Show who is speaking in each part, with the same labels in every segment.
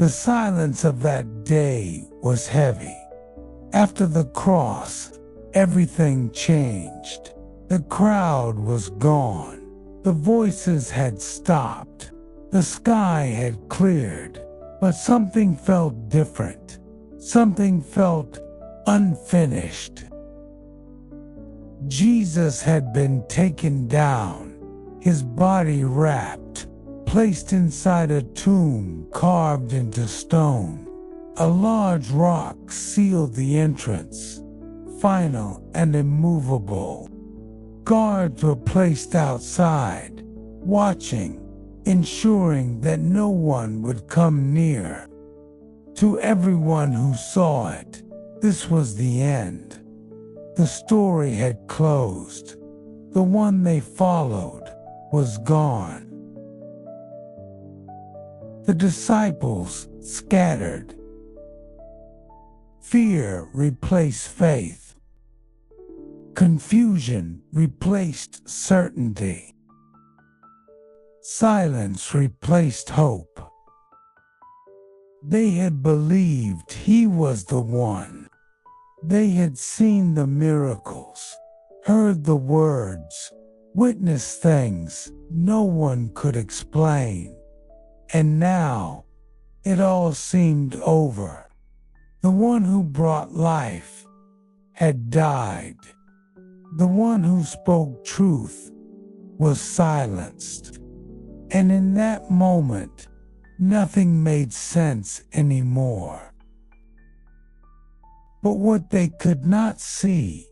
Speaker 1: The silence of that day was heavy. After the cross, everything changed. The crowd was gone. The voices had stopped. The sky had cleared. But something felt different. Something felt unfinished. Jesus had been taken down, his body wrapped, placed inside a tomb carved into stone. A large rock sealed the entrance, final and immovable. Guards were placed outside, watching, ensuring that no one would come near. To everyone who saw it, this was the end. The story had closed. The one they followed was gone. The disciples scattered. Fear replaced faith. Confusion replaced certainty. Silence replaced hope. They had believed he was the one. They had seen the miracles, heard the words, witnessed things no one could explain. And now, it all seemed over. The one who brought life had died. The one who spoke truth was silenced. And in that moment, nothing made sense anymore. But what they could not see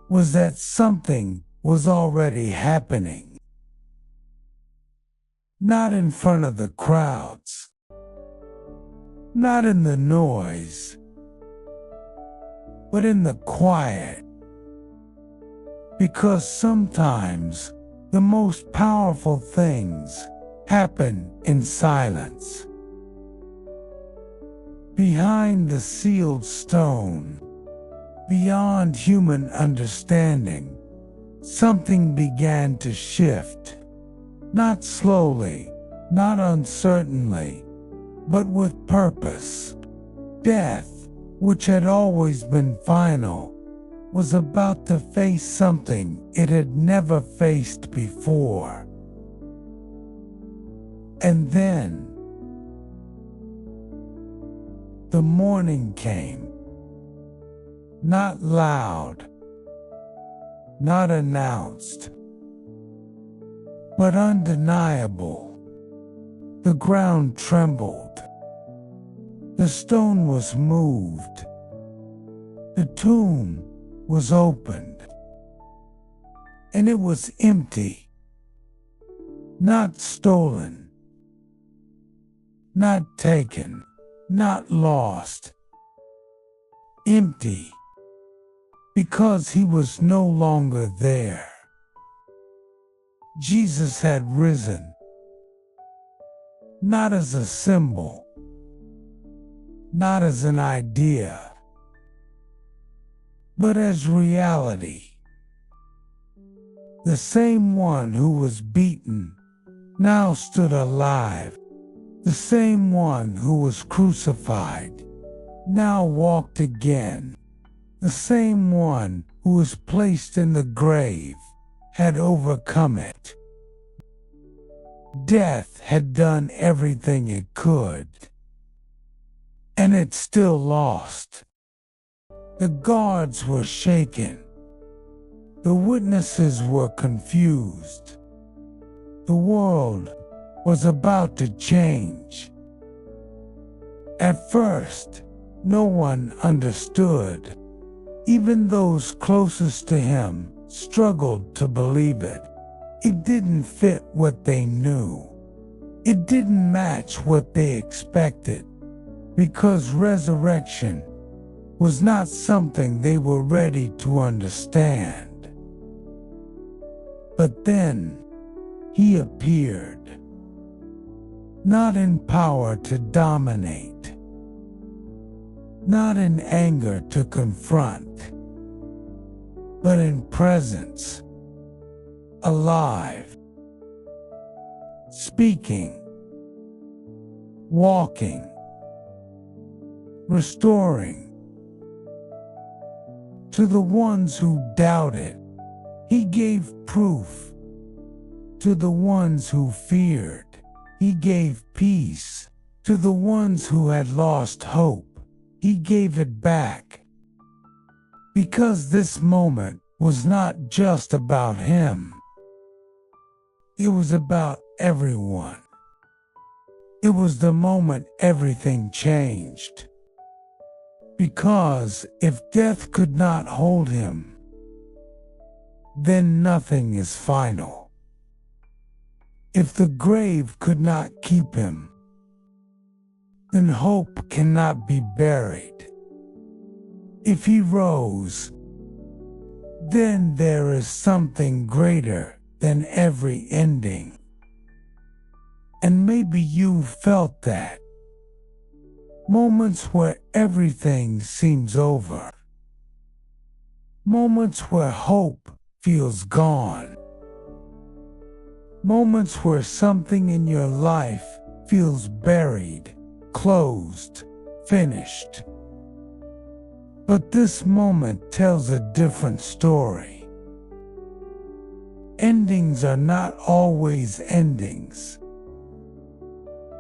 Speaker 1: was that something was already happening. Not in front of the crowds, not in the noise, but in the quiet. Because sometimes the most powerful things happen in silence. Behind the sealed stone, beyond human understanding, something began to shift. Not slowly, not uncertainly, but with purpose. Death, which had always been final, was about to face something it had never faced before. And then, the morning came. Not loud, not announced, but undeniable. The ground trembled. The stone was moved. The tomb was opened. And it was empty. Not stolen. Not taken. Not lost. Empty. Because he was no longer there. Jesus had risen. Not as a symbol. Not as an idea. But as reality. The same one who was beaten now stood alive. The same one who was crucified now walked again. The same one who was placed in the grave had overcome it. Death had done everything it could, and it still lost. The guards were shaken. The witnesses were confused. The world was about to change. At first, no one understood. Even those closest to him struggled to believe it. It didn't fit what they knew. It didn't match what they expected, because resurrection was not something they were ready to understand. But then, he appeared. Not in power to dominate, not in anger to confront, but in presence, alive, speaking, walking, restoring. To the ones who doubted, he gave proof. To the ones who feared, he gave peace. To the ones who had lost hope, he gave it back. Because this moment was not just about him. It was about everyone. It was the moment everything changed. Because if death could not hold him, then nothing is final. If the grave could not keep him, then hope cannot be buried. If he rose, then there is something greater than every ending. And maybe you felt that. Moments where everything seems over. Moments where hope feels gone. Moments where something in your life feels buried, closed, finished. But this moment tells a different story. Endings are not always endings.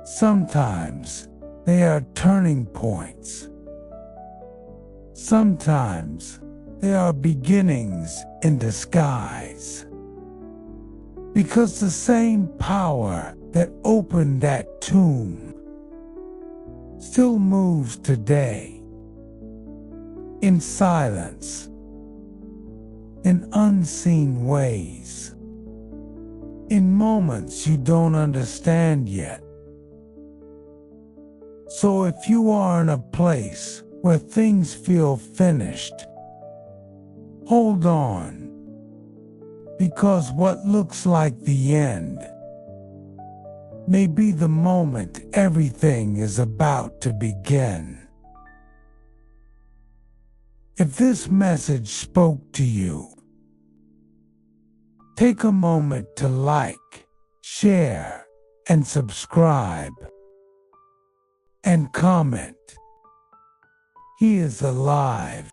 Speaker 1: Sometimes they are turning points. Sometimes they are beginnings in disguise. Because the same power that opened that tomb still moves today. In silence, in unseen ways, in moments you don't understand yet. So if you are in a place where things feel finished, hold on, because what looks like the end may be the moment everything is about to begin. If this message spoke to you, take a moment to like, share, and subscribe. And comment. He is alive.